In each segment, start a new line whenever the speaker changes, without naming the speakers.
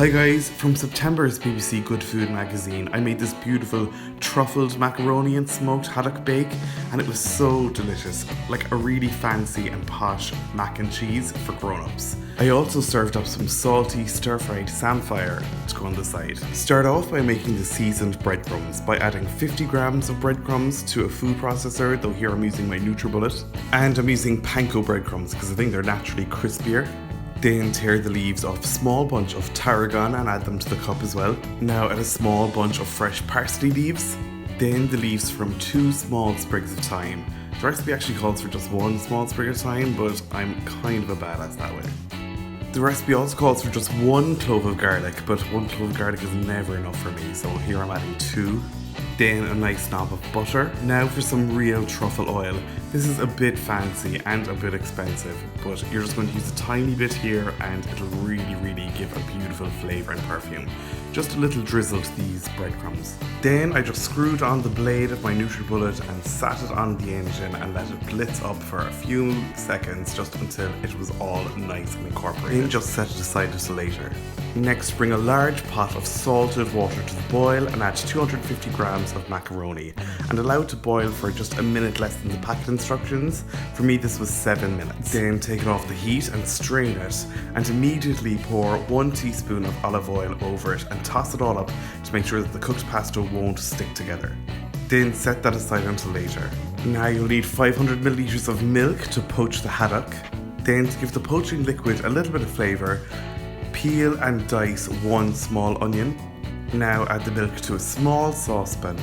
Hi guys, from September's BBC Good Food magazine, I made this beautiful truffled macaroni and smoked haddock bake, and it was so delicious, like a really fancy and posh mac and cheese for grown-ups. I also served up some salty stir-fried samphire to go on the side. Start off by making the seasoned breadcrumbs by adding 50 grams of breadcrumbs to a food processor, though here I'm using my NutriBullet, and I'm using panko breadcrumbs because I think they're naturally crispier. Then tear the leaves off a small bunch of tarragon and add them to the cup as well. Now add a small bunch of fresh parsley leaves. Then the leaves from 2 small sprigs of thyme. The recipe actually calls for just 1 small sprig of thyme, but I'm kind of a badass that way. The recipe also calls for just 1 clove of garlic, but 1 clove of garlic is never enough for me, so here I'm adding 2. Then a nice knob of butter. Now for some real truffle oil. This is a bit fancy and a bit expensive, but you're just going to use a tiny bit here and it'll really give a beautiful flavour and perfume. Just a little drizzle to these breadcrumbs. Then I just screwed on the blade of my NutriBullet and sat it on the engine and let it blitz up for a few seconds just until it was all nice and incorporated. Then just set it aside until later. Next, bring a large pot of salted water to the boil and add 250 grams of macaroni and allow it to boil for just a minute less than the packet instructions. For me this was 7 minutes. Then take it off the heat and strain it and immediately pour 1 teaspoon of olive oil over it and toss it all up to make sure that the cooked pasta won't stick together. Then set that aside until later. Now you'll need 500 milliliters of milk to poach the haddock. Then to give the poaching liquid a little bit of flavour, peel and dice 1 small onion. Now add the milk to a small saucepan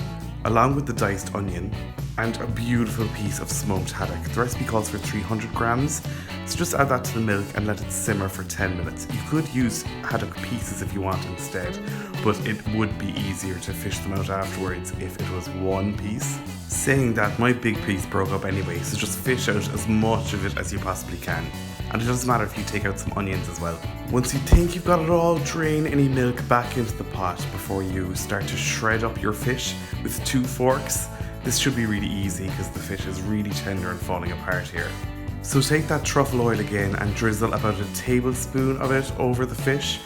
along with the diced onion and a beautiful piece of smoked haddock. The recipe calls for 300 grams, so just add that to the milk and let it simmer for 10 minutes. You could use haddock pieces if you want instead, but it would be easier to fish them out afterwards if it was 1 piece. Saying that, my big piece broke up anyway, so just fish out as much of it as you possibly can. And it doesn't matter if you take out some onions as well. Once you think you've got it all, drain any milk back into the pot before you start to shred up your fish with 2 forks. This should be really easy because the fish is really tender and falling apart here. So take that truffle oil again and drizzle about a tablespoon of it over the fish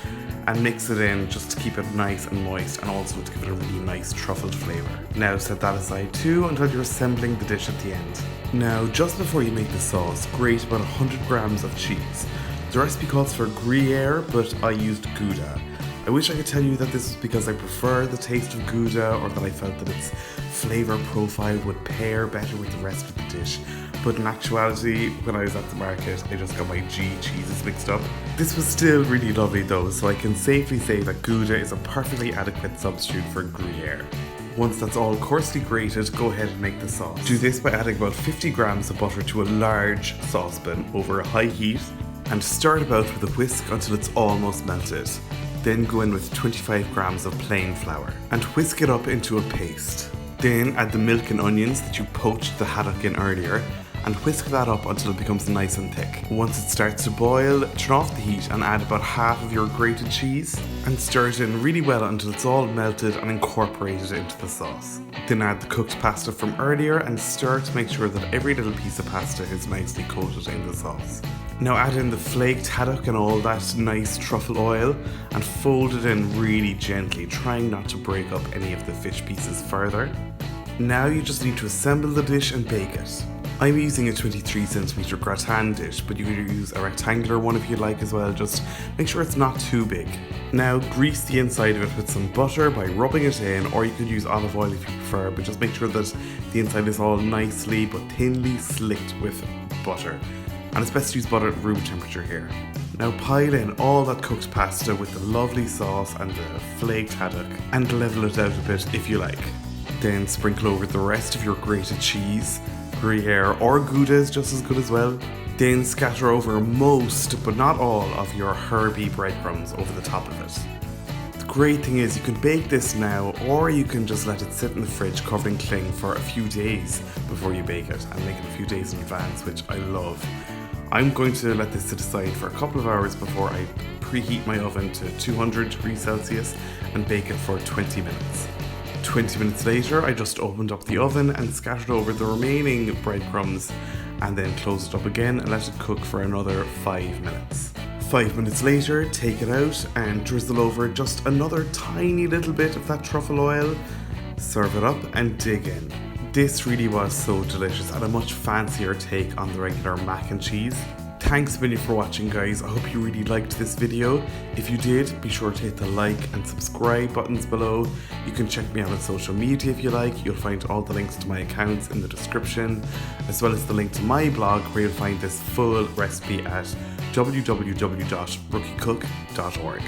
and mix it in just to keep it nice and moist and also to give it a really nice truffled flavour. Now set that aside too until you're assembling the dish at the end. Now just before you make the sauce, grate about 100 grams of cheese. The recipe calls for Gruyere, but I used Gouda. I wish I could tell you that this was because I prefer the taste of Gouda or that I felt that its flavour profile would pair better with the rest of the dish, but in actuality, when I was at the market, I just got my G cheeses mixed up. This was still really lovely though, so I can safely say that Gouda is a perfectly adequate substitute for Gruyere. Once that's all coarsely grated, go ahead and make the sauce. Do this by adding about 50 grams of butter to a large saucepan over a high heat and stir it about with a whisk until it's almost melted. Then go in with 25 grams of plain flour and whisk it up into a paste. Then add the milk and onions that you poached the haddock in earlier and whisk that up until it becomes nice and thick. Once it starts to boil, turn off the heat and add about half of your grated cheese and stir it in really well until it's all melted and incorporated into the sauce. Then add the cooked pasta from earlier and stir to make sure that every little piece of pasta is nicely coated in the sauce. Now add in the flaked haddock and all that nice truffle oil and fold it in really gently, trying not to break up any of the fish pieces further. Now you just need to assemble the dish and bake it. I'm using a 23cm gratin dish, but you could use a rectangular one if you'd like as well, just make sure it's not too big. Now grease the inside of it with some butter by rubbing it in, or you could use olive oil if you prefer, but just make sure that the inside is all nicely but thinly slicked with butter. And it's best to use butter at room temperature here. Now pile in all that cooked pasta with the lovely sauce and the flaked haddock and level it out a bit if you like. Then sprinkle over the rest of your grated cheese. Gruyere or Gouda is just as good as well. Then scatter over most, but not all, of your herby breadcrumbs over the top of it. The great thing is you can bake this now, or you can just let it sit in the fridge covered in cling for a few days before you bake it and make it a few days in advance, which I love. I'm going to let this sit aside for a couple of hours before I preheat my oven to 200 degrees Celsius and bake it for 20 minutes. 20 minutes later, I just opened up the oven and scattered over the remaining breadcrumbs and then closed it up again and let it cook for another 5 minutes. 5 minutes later, take it out and drizzle over just another tiny little bit of that truffle oil. Serve it up and dig in. This really was so delicious and a much fancier take on the regular mac and cheese. Thanks a million for watching, guys. I hope you really liked this video. If you did, be sure to hit the like and subscribe buttons below. You can check me out on social media if you like. You'll find all the links to my accounts in the description, as well as the link to my blog where you'll find this full recipe at www.rookiecook.org.